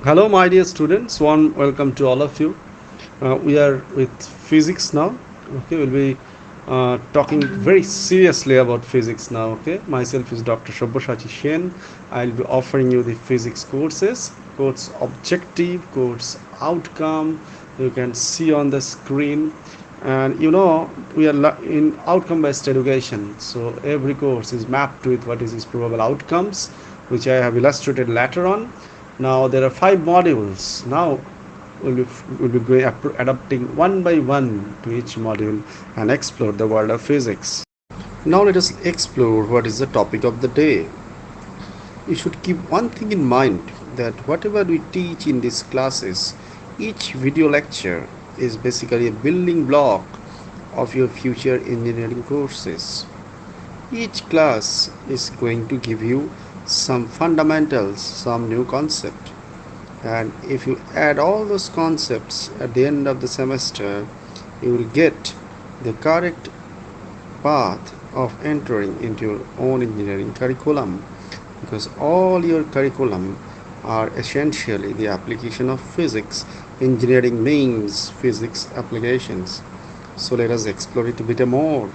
Hello, my dear students. Warm welcome to all of you. We are with physics now. Okay, we'll be talking very seriously about physics now. Okay, myself is Dr. Shobboshachi Shen. I'll be offering you the physics courses, course objective, course outcome. You can see on the screen, and we are in outcome-based education. So every course is mapped with what is its probable outcomes, which I have illustrated later on. Now there are five modules. Now we'll be adapting one by one to each module and explore the world of physics. Now let us explore what is the topic of the day. You should keep one thing in mind, that whatever we teach in these classes, each video lecture is basically a building block of your future engineering courses. Each class is going to give you some fundamentals, some new concept. And if you add all those concepts at the end of the semester, you will get the correct path of entering into your own engineering curriculum, because all your curriculum are essentially the application of physics. Engineering means physics applications. So let us explore it a bit more.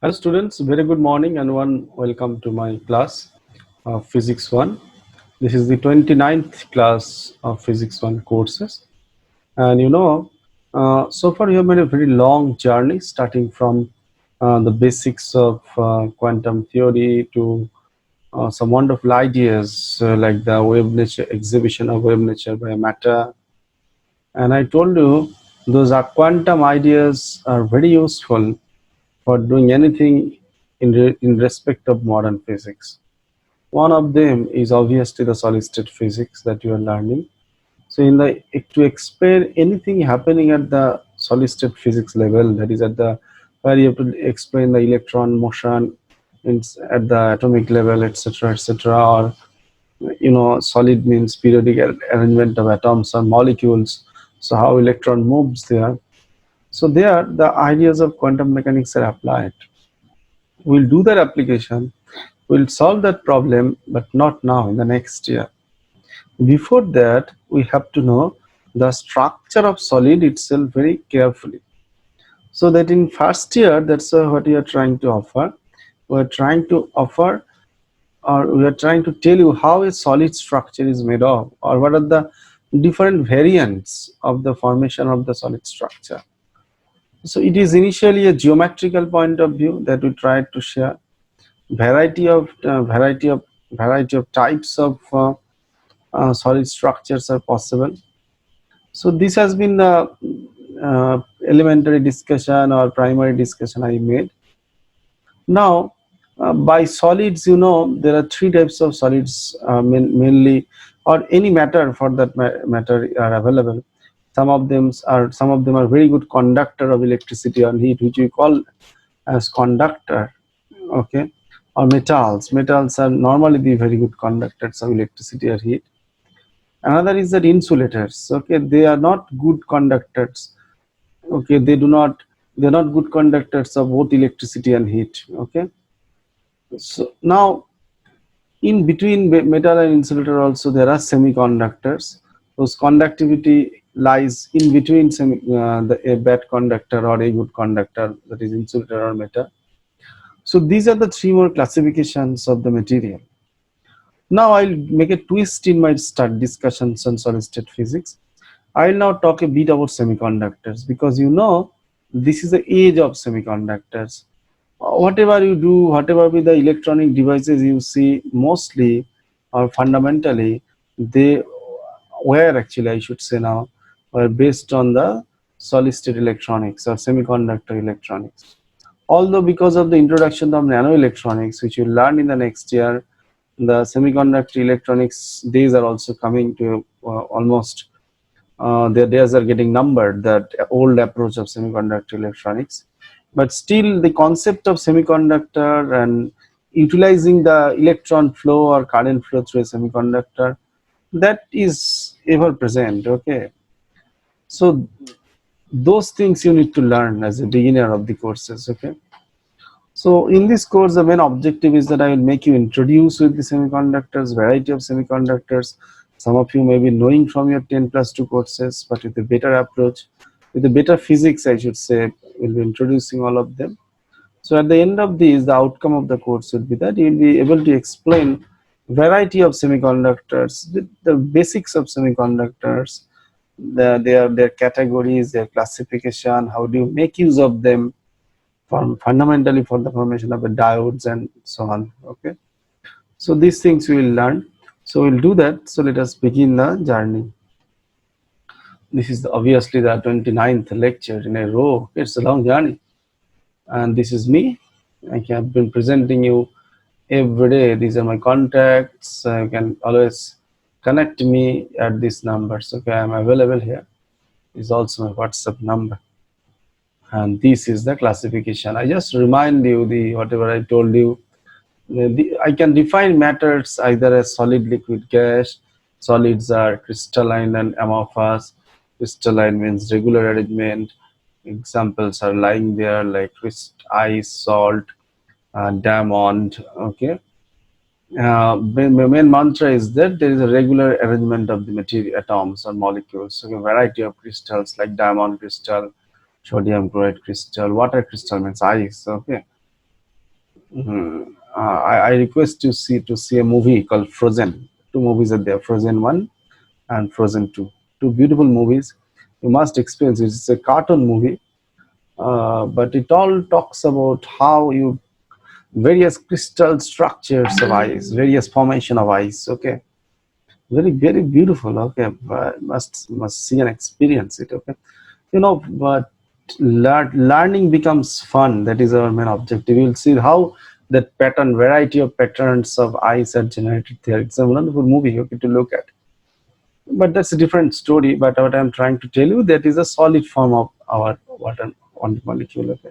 Hello students, very good morning and one welcome to my class of Physics 1. This is the 29th class of Physics 1 courses. And so far we have made a very long journey, starting from the basics of quantum theory to some wonderful ideas like the wave nature exhibition of wave nature by matter. And I told you those are quantum ideas are very useful for doing anything in respect of modern physics. One of them is obviously the solid state physics that you are learning. So to explain anything happening at the solid state physics level, that is at the where you have to explain the electron motion at the atomic level, etc., etc., or solid means periodic arrangement of atoms or molecules. So how electron moves there. So there, the ideas of quantum mechanics are applied. We'll do that application. We'll solve that problem, but not now, in the next year. Before that, we have to know the structure of solid itself very carefully. So that in first year, that's what we are trying to offer. We're trying to offer, or we are trying to tell you how a solid structure is made of, or what are the different variants of the formation of the solid structure. So it is initially a geometrical point of view that we try to share. Variety of types of solid structures are possible. So this has been the elementary discussion or primary discussion I made. Now, by solids, there are three types of solids mainly, or any matter for that matter are available. Some of them are very good conductor of electricity or heat, which we call as conductor. Okay, or metals are normally the very good conductors of electricity or heat. Another is that insulators. Okay, they are not good conductors. Okay, they're not good conductors of both electricity and heat. Okay, so now in between metal and insulator also there are semiconductors. Those conductivity lies in between a bad conductor or a good conductor, that is insulator or metal. So these are the three more classifications of the material. Now I'll make a twist in my start discussions on solid state physics. I'll now talk a bit about semiconductors, because this is the age of semiconductors. Whatever you do, whatever be the electronic devices you see, mostly or fundamentally they were actually, I should say now, were based on the solid state electronics or semiconductor electronics. Although because of the introduction of nanoelectronics, which you learn in the next year, the semiconductor electronics days are also coming to almost their days are getting numbered, that old approach of semiconductor electronics. But still the concept of semiconductor and utilizing the electron flow or current flow through a semiconductor, that is ever present. Okay, so those things you need to learn as a beginner of the courses. Okay, so in this course, the main objective is that I will make you introduce with the semiconductors, variety of semiconductors. Some of you may be knowing from your 10+2 courses, but with a better approach, with a better physics, I should say, we'll be introducing all of them. So at the end of this, the outcome of the course will be that you will be able to explain variety of semiconductors, the basics of semiconductors, their categories, their classification, how do you make use of them, fundamentally for the formation of the diodes and so on. Okay, so these things we will learn. So we'll do that. So let us begin the journey. This is obviously the 29th lecture in a row. It's a long journey, and this is me. I have been presenting you every day. These are my contacts. You can always connect me at these numbers. Okay, I'm available here. This is also my WhatsApp number, and this is the classification. I just remind you the whatever I told you. I can define matters either as solid, liquid, gas. Solids are crystalline and amorphous. Crystalline means regular arrangement. Examples are lying there like ice, salt, diamond. Okay. Main mantra is that there is a regular arrangement of the material atoms or molecules. So a variety of crystals like diamond crystal, sodium chloride crystal, water crystal means ice. Okay. I request you to see a movie called Frozen. Two movies are there, Frozen 1 and Frozen 2. Two beautiful movies. You must experience it. It's a cartoon movie, but it all talks about how you various crystal structures of ice, various formation of ice. Okay, very beautiful. Okay, but must see and experience it. Okay, but learning becomes fun. That is our main objective. You'll see how that variety of patterns of eyes are generated there. It's a wonderful movie, okay, to look at. But that's a different story. But what I'm trying to tell you, that is a solid form of our water on molecule. Okay,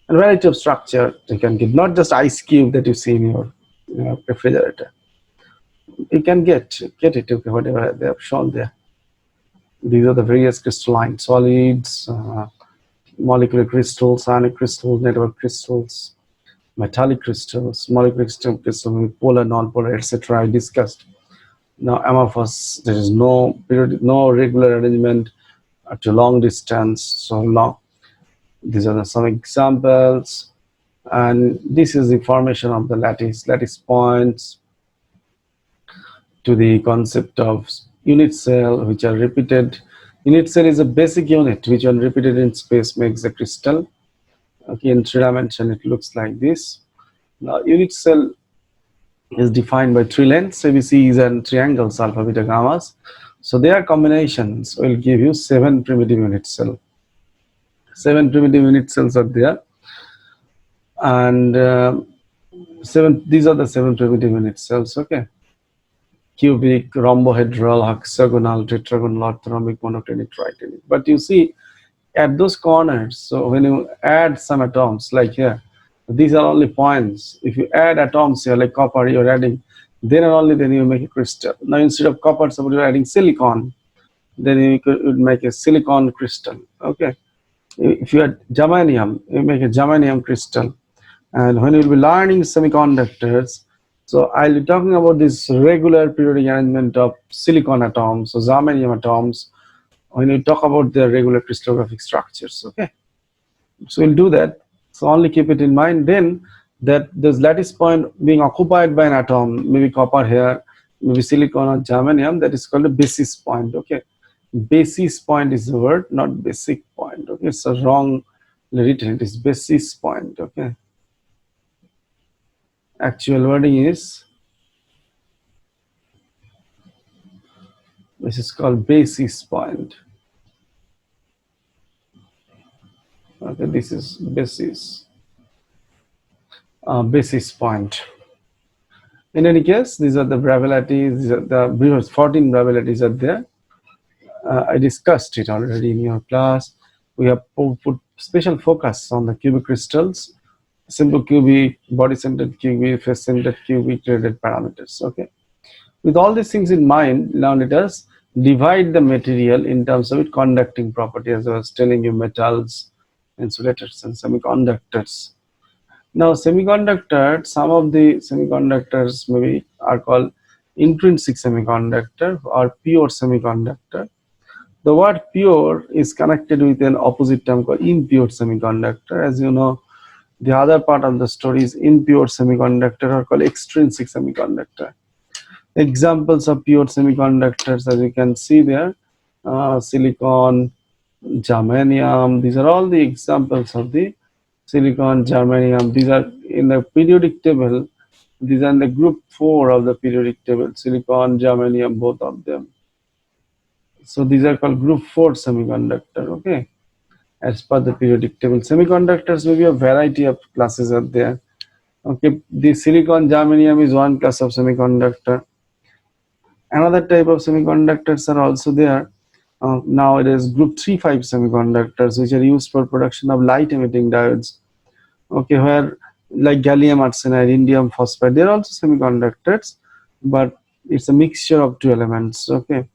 and variety of structure you can get, not just ice cube that you see in your refrigerator. You can get it. Okay, whatever they have shown there. These are the various crystalline solids. Molecular crystals, ionic crystals, network crystals, metallic crystals, molecular crystals, polar, non-polar, etc. I discussed. Now amorphous, there is no regular arrangement at a long distance. So long. These are some examples, and this is the formation of the lattice points to the concept of unit cell, which are repeated. Unit cell is a basic unit which, when repeated in space, makes a crystal. Okay, in 3 dimension it looks like this. Now unit cell is defined by three lengths, ABCs, and triangles, alpha, beta, gammas. So their combinations will give you 7 primitive unit cell. 7 primitive unit cells are there, and these are the 7 primitive unit cells. Okay, cubic, rhombohedral, hexagonal, tetragonal, orthorhombic, monoclinic, triclinic. But you see at those corners, so when you add some atoms like here, these are only points. If you add atoms here like copper, you're adding, then and only then you make a crystal. Now instead of copper, suppose you're adding silicon, then you could make a silicon crystal. Okay, if you add germanium, you make a germanium crystal. And when you'll be learning semiconductors, so I'll be talking about this regular periodic arrangement of silicon atoms, so germanium atoms, when you talk about the regular crystallographic structures. Okay, so we'll do that. So only keep it in mind then that this lattice point being occupied by an atom, maybe copper here, maybe silicon or germanium, that is called a basis point. Okay, basis point is the word, not basic point. Okay, it's a wrong written. It is basis point. Okay, actual wording is This is called basis point. Okay, this is basis point. In any case, these are the probabilities. These are the 14 probabilities are there. I discussed it already in your class. We have put special focus on the cubic crystals, simple cubic, body-centered cubic, face-centered cubic, related parameters. Okay. With all these things in mind, now let us divide the material in terms of its conducting property, as I was telling you, metals, insulators, and semiconductors. Now, semiconductor, some of the semiconductors maybe are called intrinsic semiconductor or pure semiconductor. The word pure is connected with an opposite term called impure semiconductor. As you know, the other part of the story is impure semiconductor or called extrinsic semiconductor. Examples of pure semiconductors, as you can see there, silicon, germanium, these are all the examples of the silicon, germanium. These are in the periodic table. These are in the group 4 of the periodic table, silicon, germanium, both of them. So these are called group 4 semiconductor, okay, as per the periodic table. Semiconductors may be a variety of classes are there. Okay, the silicon, germanium is one class of semiconductor. Another type of semiconductors are also there. Nowadays, group 3-5 semiconductors, which are used for production of light emitting diodes. Okay, where like gallium arsenide, indium phosphide, they're also semiconductors, but it's a mixture of two elements. Okay.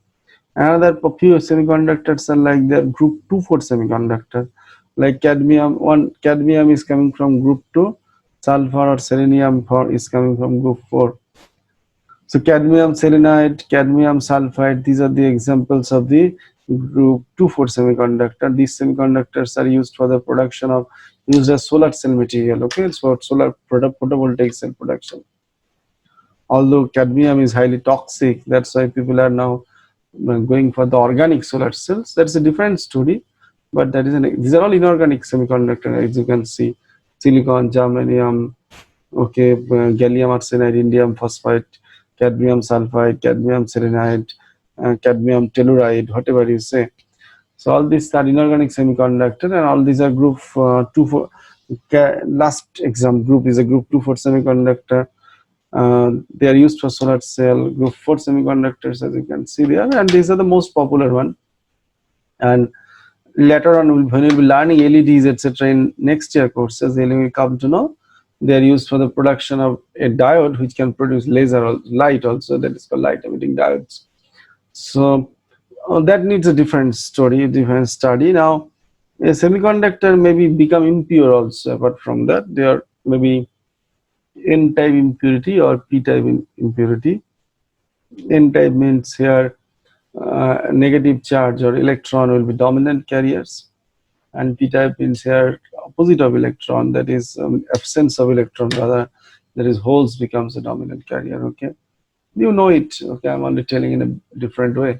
Another pure semiconductors are like the group 2-4 semiconductor, like cadmium. Cadmium is coming from group 2, sulfur or selenium is coming from group 4. So cadmium selenide, cadmium sulfide, these are the examples of the group 2-4 semiconductor. These semiconductors are used for the production of, used as solar cell material. Okay, it's for solar photovoltaic cell production. Although cadmium is highly toxic, that's why people are now going for the organic solar cells. That's a different story, but that is these are all inorganic semiconductor, as you can see, silicon, germanium, okay, gallium arsenide, indium phosphide, cadmium sulfide, cadmium selenide, cadmium telluride, whatever you say. So all these are inorganic semiconductor, and all these are group 2-4. Last exam group is a group 2-4 semiconductor. They are used for solar cell. Group 4 semiconductors, as you can see there, and these are the most popular one. And later on, when we'll be learning LEDs, etc., in next year courses, then we will come to know they are used for the production of a diode which can produce laser or light also, that is called light emitting diodes. So that needs a different story, different study. Now, a semiconductor maybe become impure also. Apart from that, they are maybe N-type impurity or P-type impurity. N-type means here negative charge or electron will be dominant carriers, and P-type means here opposite of electron, that is absence of electron, rather that is holes becomes a dominant carrier. Okay, you know it. Okay, I'm only telling in a different way.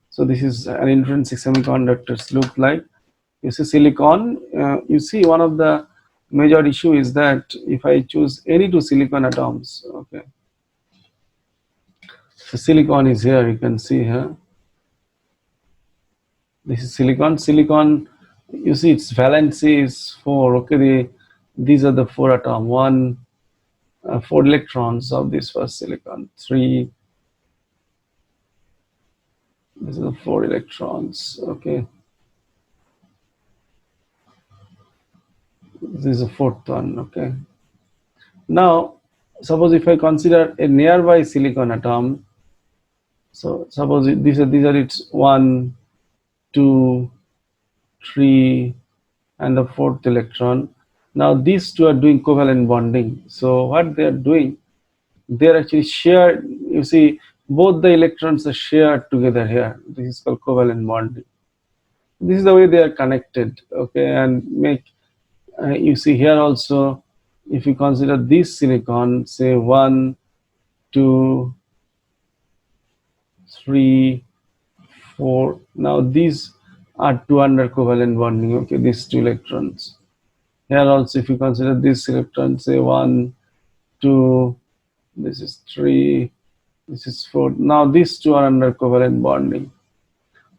So this is an intrinsic semiconductors look like. You see silicon, you see one of the major issue is that if I choose any two silicon atoms, okay, so silicon is here, you can see here, this is silicon. You see its valency is 4. Okay, these are the 4 atom, 4 electrons of this first silicon, 3, these are the 4 electrons. Okay, this is the 4th one. Okay, now suppose if I consider a nearby silicon atom, so suppose these are its 1, 2, 3, and the 4th electron. Now these two are doing covalent bonding. So what they are doing, they are actually shared. You see, both the electrons are shared together here. This is called covalent bonding. This is the way they are connected. Okay, and make you see here also, if you consider this silicon, say 1, 2, 3, 4. Now these are 2 under covalent bonding. Okay, these 2 electrons. Here also, if you consider this electron, say 1, 2, this is 3, This is 4. Now these two are under covalent bonding.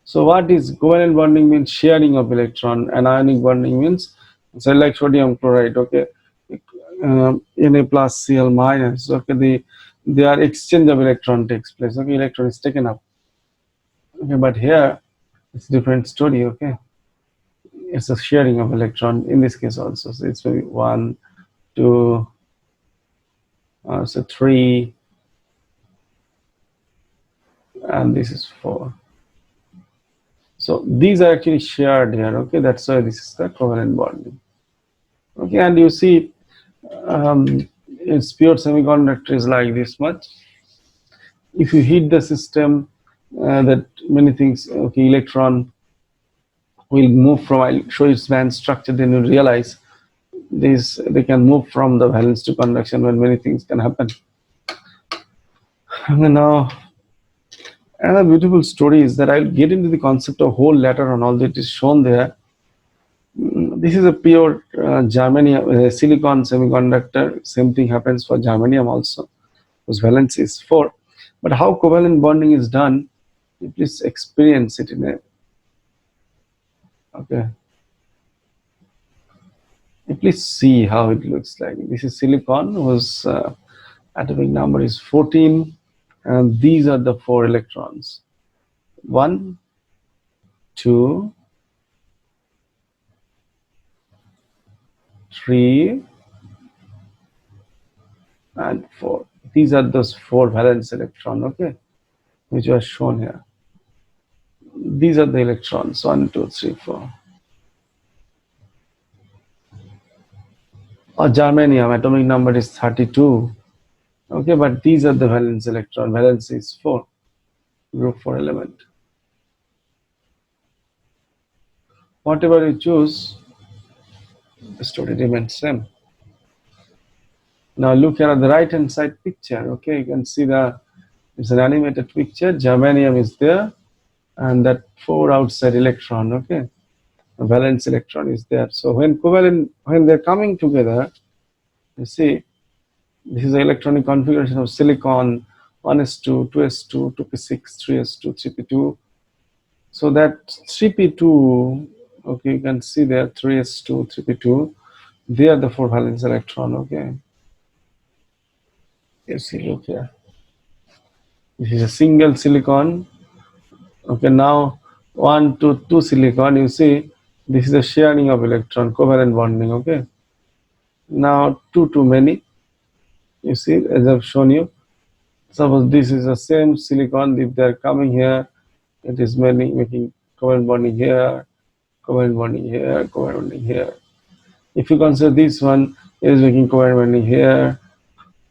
So what is covalent bonding means sharing of electron, and ionic bonding means, so like sodium chloride, okay, Na plus Cl minus, okay, their exchange of electron takes place, okay, electron is taken up, okay, but here it's different story, okay, it's a sharing of electron in this case also, so it's maybe 1, 2, so 3, and this is 4. So these are actually shared here, okay, that's why this is the covalent bonding. Okay, and you see, its pure semiconductor is like this much. If you heat the system, that many things, okay, electron will move from, I'll show its band structure, then you realize they can move from the valence to conduction when many things can happen. And now, another beautiful story is that I'll get into the concept of hole later on, although it is shown there. This is a pure germanium, silicon semiconductor. Same thing happens for germanium also, whose valence is 4. But how covalent bonding is done, you please experience it in a, okay. You please see how it looks like. This is silicon whose atomic number is 14, and these are the 4 electrons. 1, 2, 3, and 4. These are those 4 valence electrons, okay, which are shown here. These are the electrons, 1, 2, 3, 4. Or germanium, atomic number is 32. Okay, but these are the valence electron. Valence is 4, group 4 element. Whatever you choose, the story remains same. Now look here at the right hand side picture. Okay, you can see it's an animated picture. Germanium is there, and that 4 outside electron. Okay, a valence electron is there. So when they're coming together, you see this is the electronic configuration of silicon: 1s2, 2s2, 2p6, 3s2, 3p2. So that 3p2, okay, you can see there 3s2, 3p2. They are the 4 valence electron. Okay, you see, look here. This is a single silicon. Okay, now 1 to 2 silicon. You see, this is a sharing of electron, covalent bonding. Okay, now 2 to many. You see, as I've shown you. Suppose this is the same silicon. If they're coming here, it is making covalent bonding here, covalent bonding here, covalent bonding here. If you consider this one, it is making covalent bonding here,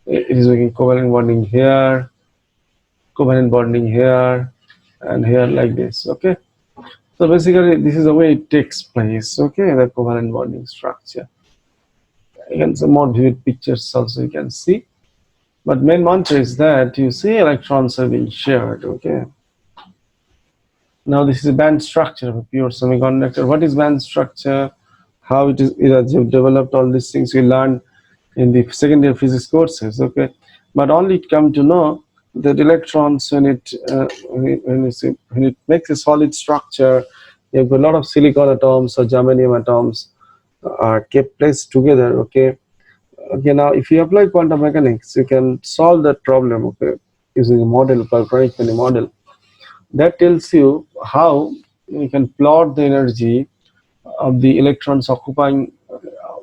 it is making covalent bonding here, covalent bonding here, and here, like this. Okay, so basically this is the way it takes place. Okay, the covalent bonding structure. Again, some more vivid pictures also you can see, but main mantra is that you see electrons are being shared. Okay, now this is a band structure of a pure semiconductor. What is band structure? How it is, you've developed all these things you learned in the second year physics courses, okay, but only come to know that electrons, when it makes a solid structure, you have a lot of silicon atoms or germanium atoms are kept placed together. Okay, now if you apply quantum mechanics, you can solve that problem, okay, using a model called Cronich-Peny model that tells you how you can plot the energy of the electrons occupying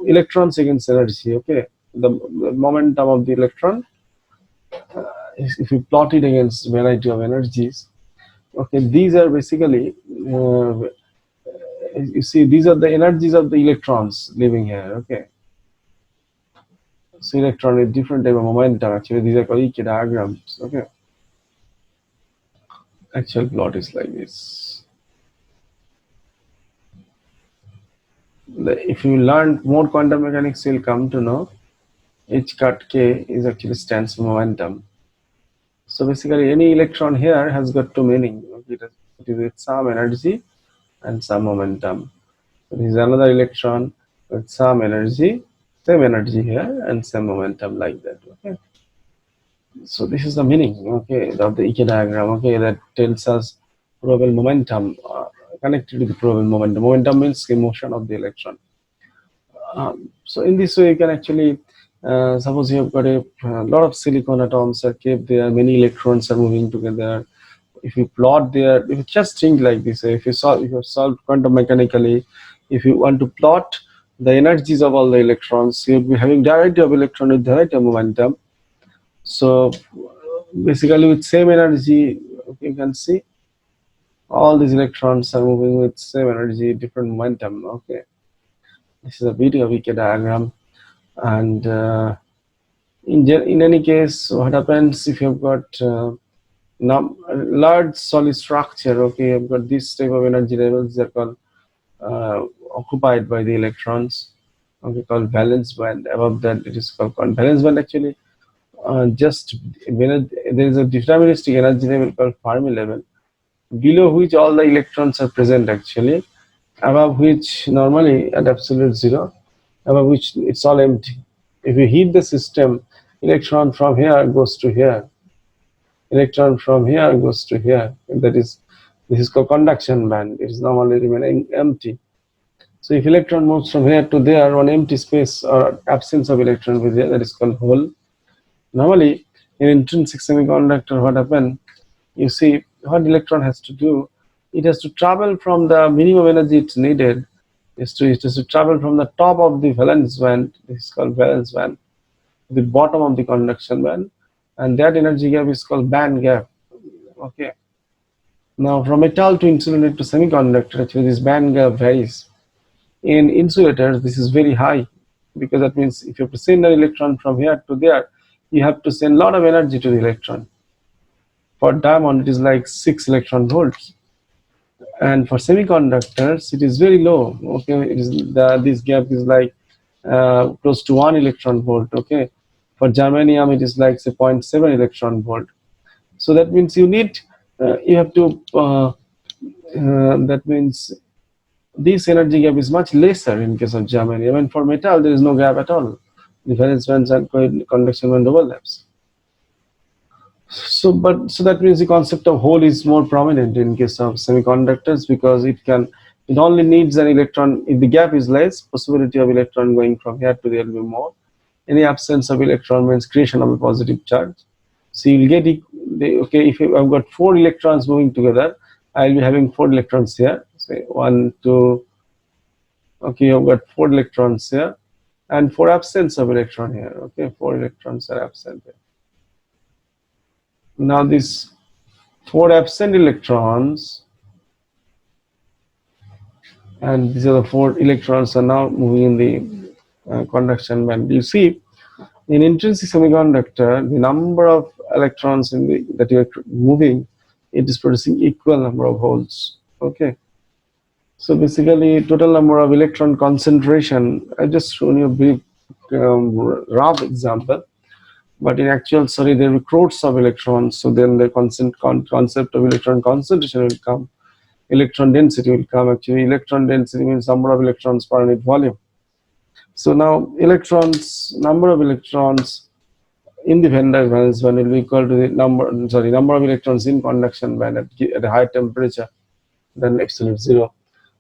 electrons against energy. Okay, the momentum of the electron, if you plot it against variety of energies, okay, these are basically you see, these are the energies of the electrons living here. Okay, so electron with different type of momentum, actually these are called EK diagrams. Okay, actual plot is like this. If you learn more quantum mechanics, you'll come to know H cut K is actually stands for momentum. So basically any electron here has got two meaning. Okay, it is with some energy and some momentum. So this is another electron with some energy, same energy here and some momentum, like that. Okay. So this is the meaning, okay, of the EK diagram, okay, that tells us probable momentum connected to the probable momentum. Momentum means the motion of the electron. So in this way, you can actually, suppose you have got a lot of silicon atoms are kept there, many electrons are moving together. If you plot there, if you just think like this, if you solve quantum mechanically, if you want to plot the energies of all the electrons, you'll be having direct of electron with direct of momentum. So basically, with same energy, you can see all these electrons are moving with same energy, different momentum. Okay, this is a video of diagram, and in any case, what happens if you've got large solid structure? Okay, you've got this type of energy levels. They're called occupied by the electrons. Okay, called valence band. Above that, it is called valence band. Actually, just when there is a deterministic energy level called Fermi level, below which all the electrons are present actually, above which normally at absolute zero, above which it's all empty. If you heat the system, electron from here goes to here, electron from here goes to here. And this is called conduction band. It is normally remaining empty. So if electron moves from here to there, one empty space or absence of electron with here, that is called hole. Normally, in intrinsic semiconductor, what happens? You see, what electron has to do, it has to travel from the minimum energy it's needed, it has to travel from the top of the valence band, this is called valence band, to the bottom of the conduction band, and that energy gap is called band gap. Okay. Now, from metal to insulator to semiconductor, actually this band gap varies. In insulators, this is very high, because that means if you have to send an electron from here to there, you have to send a lot of energy to the electron. For diamond, it is like 6 electron volts, and for semiconductors, it is very low. Okay, it is this gap is like close to 1 electron volt. Okay, for germanium, it is like say 0.7 electron volt. So that means you need you have to that means this energy gap is much lesser in case of germanium, and for metal there is no gap at all. The valence bands and conduction band overlaps. So that means the concept of hole is more prominent in case of semiconductors, because it only needs an electron. If the gap is less, possibility of electron going from here to there will be more. Any absence of electron means creation of a positive charge. So you'll get okay, if I've got 4 electrons moving together, I'll be having 4 electrons here. Say 1, 2. Okay, I've got 4 electrons here, and 4 absence of electron here. Okay, 4 electrons are absent here. Now these 4 absent electrons, and these are the 4 electrons are now moving in the conduction band. You see, in intrinsic semiconductor, the number of electrons that you are moving, it is producing equal number of holes. Okay. So basically, total number of electron concentration. I just shown you a brief rough example. But in actual, sorry, there will be crores of electrons. So then the concept of electron concentration will come. Electron density will come. Actually, electron density means number of electrons per unit volume. So now number of electrons in the Venn valence band will be equal to the number of electrons in conduction band at a high temperature than absolute zero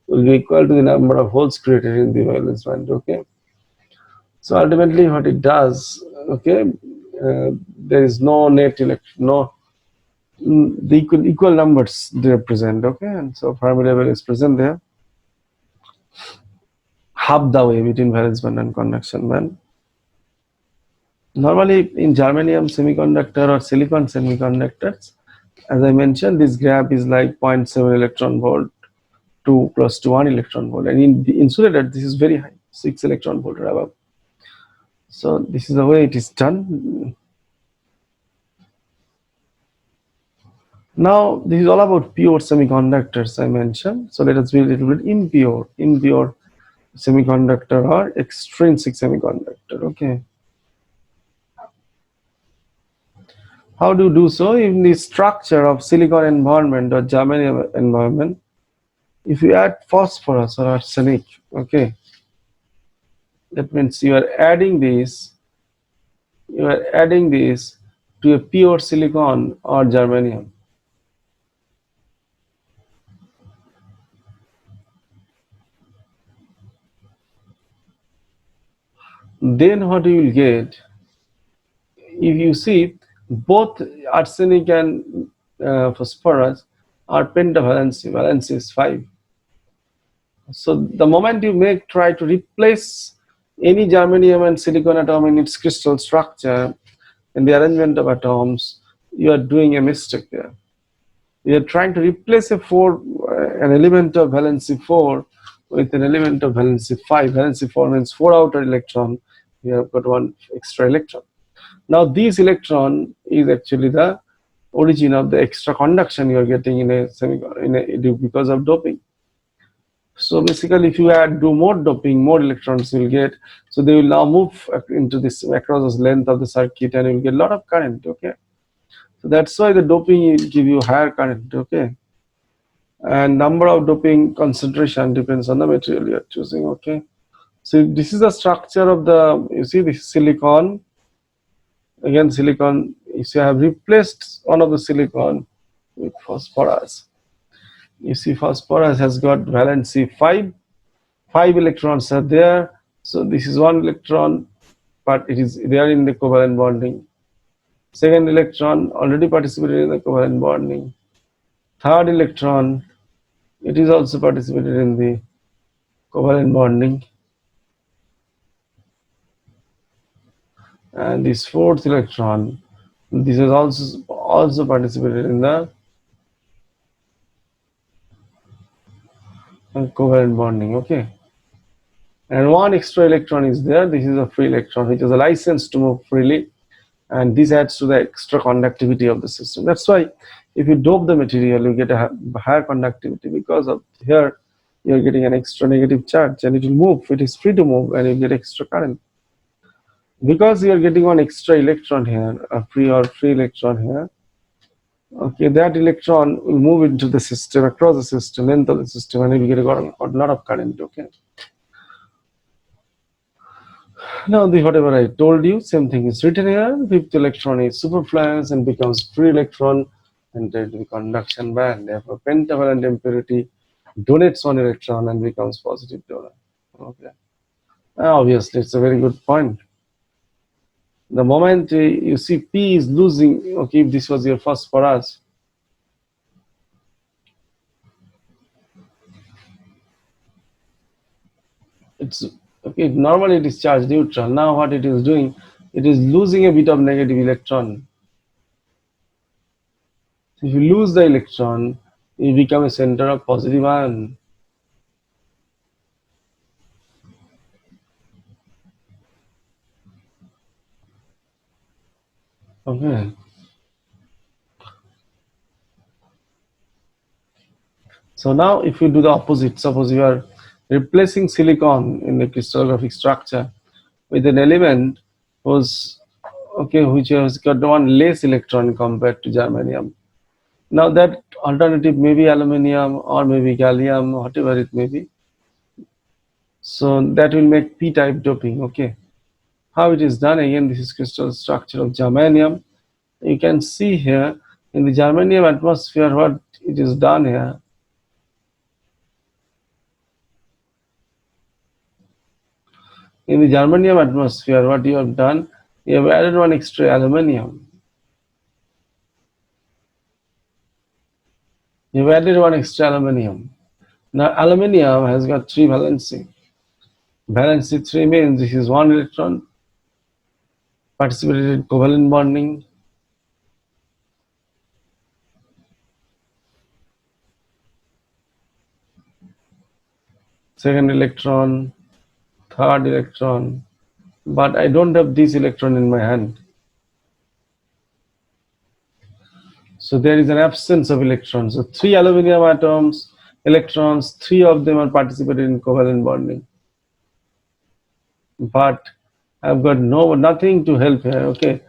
will be equal to the number of holes created in the valence band. Okay. So ultimately, what it does, okay, there is no net electron, the equal numbers they are present. Okay, and so Fermi level is present there, half the way between valence band and conduction band. Normally, in germanium semiconductor or silicon semiconductors, as I mentioned, this gap is like 0.7 electron volt to close to 1 electron volt, and in the insulator, this is very high, 6 electron volt or above. So this is the way it is done. Now, this is all about pure semiconductors I mentioned. So let us be a little bit impure semiconductor or extrinsic semiconductor. Okay. How do you do so? In the structure of silicon environment or germanium environment, if you add phosphorus or arsenic, okay, that means you are adding these to a pure silicon or germanium? Then what you will get, if you see both arsenic and phosphorus are pentavalency, valency is 5. So the moment you try to replace any germanium and silicon atom in its crystal structure, in the arrangement of atoms, you are doing a mistake there. You are trying to replace an element of valency 4 with an element of valency 5. Valency 4 means 4 outer electron. You have got 1 extra electron. Now this electron is actually the origin of the extra conduction you are getting because of doping. So basically, if you do more doping, more electrons you will get. So they will now move into this across the length of the circuit, and you will get a lot of current. Okay, so that's why the doping will give you higher current. Okay, and number of doping concentration depends on the material you are choosing. Okay, so this is the structure of the. You see, this silicon. Again, silicon. If you have replaced one of the silicon with phosphorus, you see phosphorus has got valency 5. 5 electrons are there. So this is 1 electron, but it is there in the covalent bonding. Second electron already participated in the covalent bonding. Third electron, it is also participated in the covalent bonding. And this fourth electron, this is also participated in the covalent bonding. Okay. And 1 extra electron is there. This is a free electron, which is a license to move freely. And this adds to the extra conductivity of the system. That's why if you dope the material, you get a higher conductivity, because of here you're getting an extra negative charge and it will move. It is free to move and you get extra current. Because you are getting 1 extra electron here, a free electron here, okay, that electron will move into the system, across the system, length of the system, and you will get a lot of current. Okay. Now, whatever I told you, same thing is written here. Fifth electron is superfluous and becomes free electron, entered the conduction band. Therefore, pentavalent impurity donates 1 electron and becomes positive donor. Okay. Obviously, it's a very good point. The moment you see P is losing, okay, if this was your phosphorus, it's okay. Normally it is charged neutral. Now what it is doing, it is losing a bit of negative electron. If you lose the electron, you become a center of positive ion. Okay. So now if you do the opposite, suppose you are replacing silicon in the crystallographic structure with an element which has got 1 less electron compared to germanium. Now that alternative may be aluminium or maybe gallium, whatever it may be. So that will make p-type doping. Okay. How it is done, again, this is crystal structure of germanium. You can see here in the germanium atmosphere what it is done here. In the germanium atmosphere, what you have done, you have added 1 extra aluminium. You've added 1 extra aluminium. Now aluminium has got 3 valency. Valency 3 means this is 1 electron participated in covalent bonding. Second electron, third electron, but I don't have this electron in my hand. So there is an absence of electrons. So 3 aluminum atoms, electrons, 3 of them are participated in covalent bonding. But I've got nothing to help here.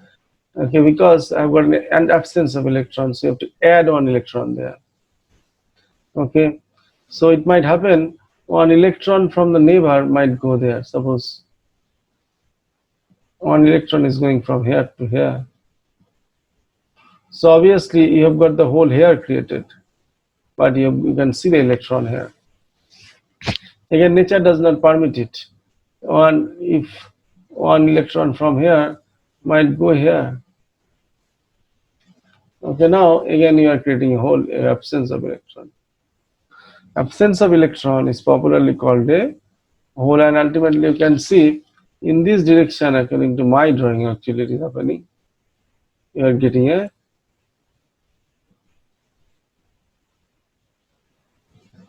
Okay, because I've got an absence of electrons, so you have to add 1 electron there. Okay, so it might happen 1 electron from the neighbor might go there. Suppose 1 electron is going from here to here. So obviously you have got the hole here created, but you can see the electron here. Again, nature does not permit it. If one electron from here might go here. Okay, now again you are creating a hole, absence of electron. Absence of electron is popularly called a hole, and ultimately you can see in this direction, according to my drawing, actually it is happening. You are getting a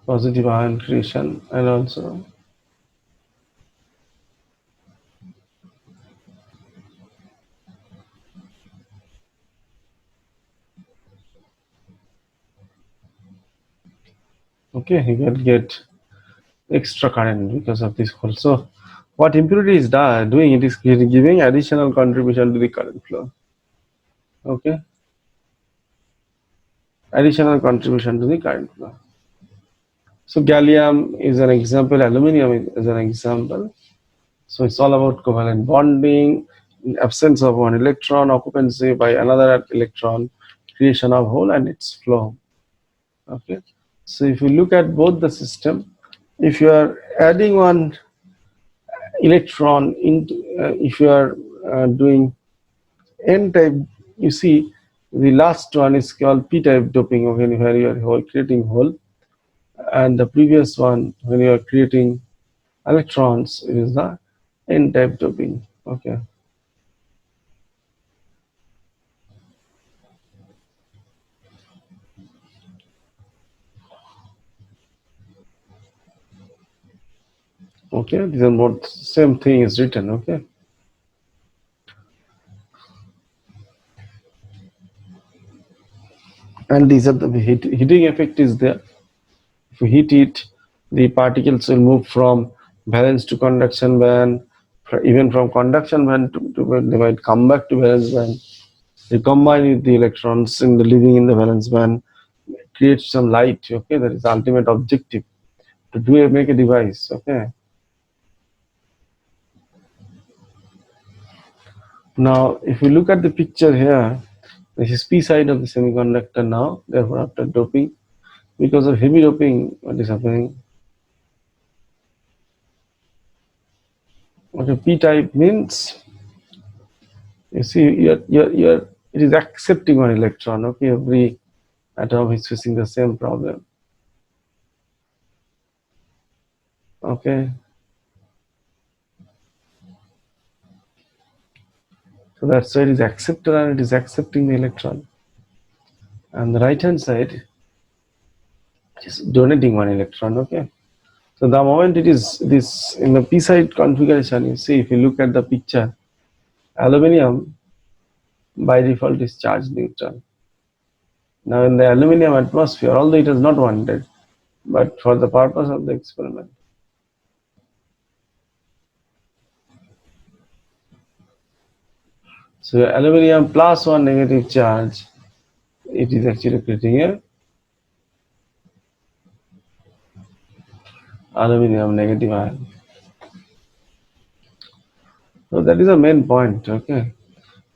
positive ion creation, and also okay, you can get extra current because of this hole. So what impurity is doing, it is giving additional contribution to the current flow. Okay, additional contribution to the current flow. So gallium is an example, aluminium is an example. So it's all about covalent bonding, absence of one electron, occupancy by another electron, creation of hole, and its flow. Okay. So if you look at both the system, if you are adding one electron into, if you are doing N type, you see the last one is called P type doping, okay, where you are creating hole, and the previous one when you are creating electrons, it is the N type doping. Okay. Okay, these are both same thing is written. Okay, and these are the heating effect is there. If you heat it, the particles will move from valence to conduction band, even from conduction band to they might come back to valence band. They combine with the electrons in the living in the valence band, create some light. Okay, that is the ultimate objective to make a device. Okay. Now, if you look at the picture here, this is p side of the semiconductor now. Therefore, after doping, because of heavy doping, what is happening? Okay, p type means you see it is accepting one electron. Okay, every atom is facing the same problem. Okay, so that side is acceptor and it is accepting the electron, and the right hand side is donating one electron. Okay, so the moment it is this in the p side configuration, you see if you look at the picture, aluminium by default is charged neutral. Now in the aluminium atmosphere, although it is not wanted, but for the purpose of the experiment, so aluminium plus one negative charge, it is actually creating a aluminium negative ion. So that is the main point. Okay,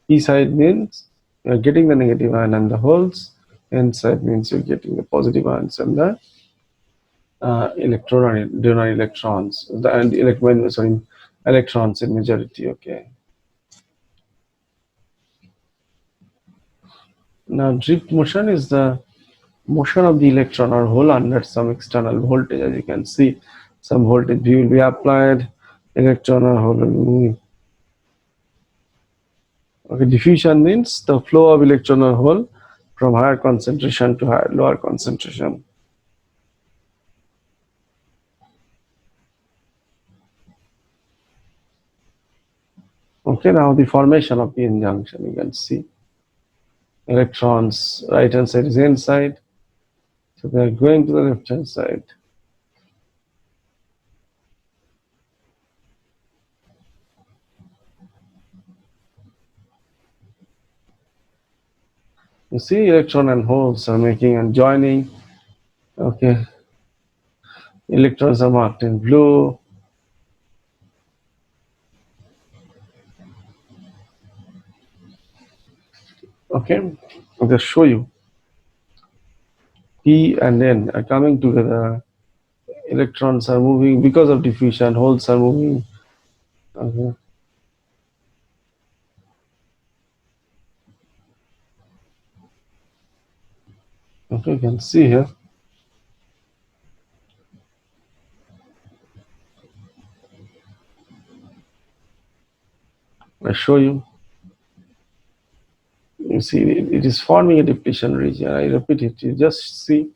P side means you are getting the negative ion and the holes. N side means you're getting the positive ions and the donor electrons. Electrons in majority. Okay. Now drift motion is the motion of the electron or hole under some external voltage. As you can see, some voltage V will be applied, electron or hole will move. Okay, diffusion means the flow of electron or hole from higher concentration to lower concentration. Okay, now the formation of p-n junction, you can see electrons right hand side is inside, so they are going to the left hand side. You see electron and holes are making and joining. Okay, electrons are marked in blue. Okay, I'll just show you. P and N are coming together. Electrons are moving because of diffusion. Holes are moving. Okay. Okay, you can see here. I show you. You see, it is forming a depletion region. I repeat it. You just see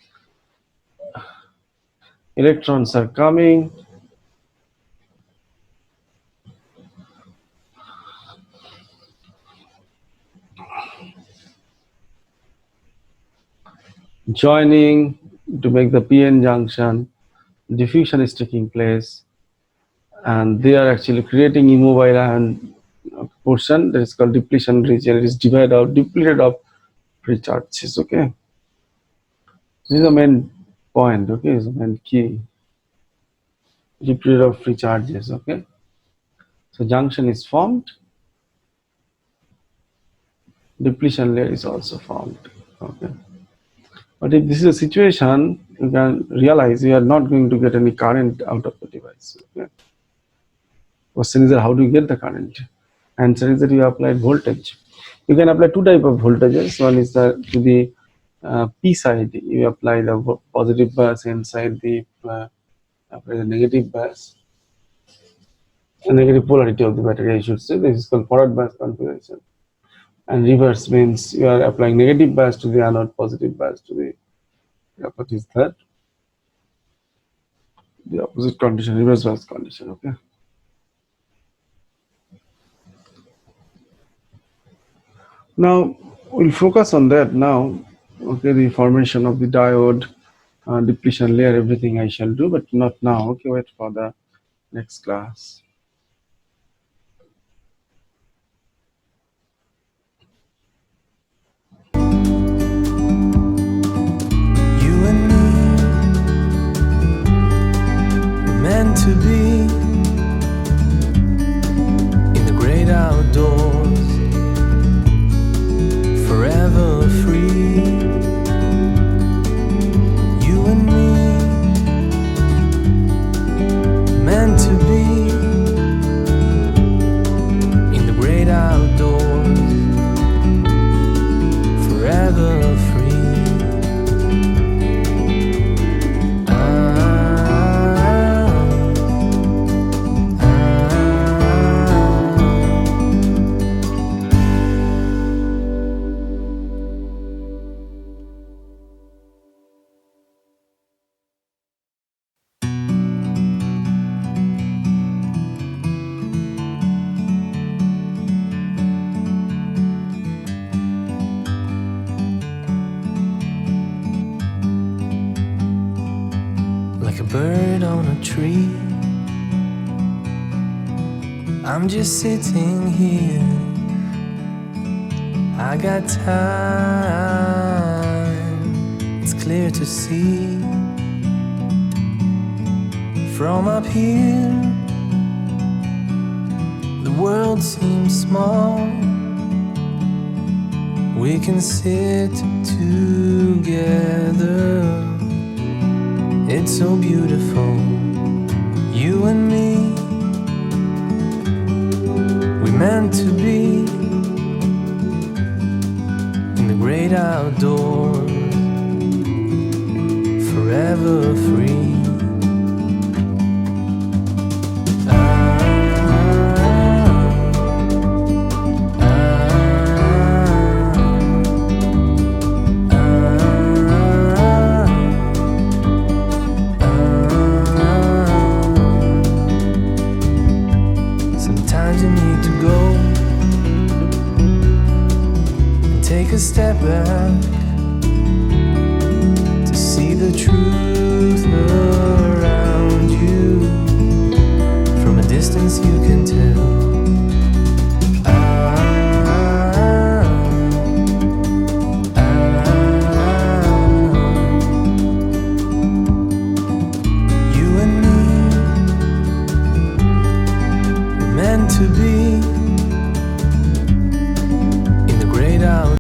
electrons are coming. Joining to make the PN junction. Diffusion is taking place, and they are actually creating immobile ion portion that is called depletion region. It is depleted of free charges. Okay, this is the main point. Okay, this is the main key. Depleted of free charges. Okay, so junction is formed. Depletion layer is also formed. Okay, but if this is a situation, you can realize you are not going to get any current out of the device. Okay. Question is that how do you get the current? Answer is that you apply voltage. You can apply two type of voltages. One is to the P side. You apply the positive bias, inside the apply the negative bias, the negative polarity of the battery. I should say this is called forward bias configuration. And reverse means you are applying negative bias to the anode, positive bias to the what is that? The opposite condition, reverse bias condition. Okay. Now we'll focus on that now. Okay, the formation of the diode, depletion layer, everything I shall do, but not now. Okay, wait for the next class. You and me were meant to be in the great outdoors, forever free. You and me meant to be in the great outdoors, forever free. Like a bird on a tree, I'm just sitting here. I got time, it's clear to see. From up here, the world seems small. We can sit together, it's so beautiful. You and me, we meant to be in the great outdoors, forever free. Sometimes you need to go and take a step back to see the truth around you. From a distance you can tell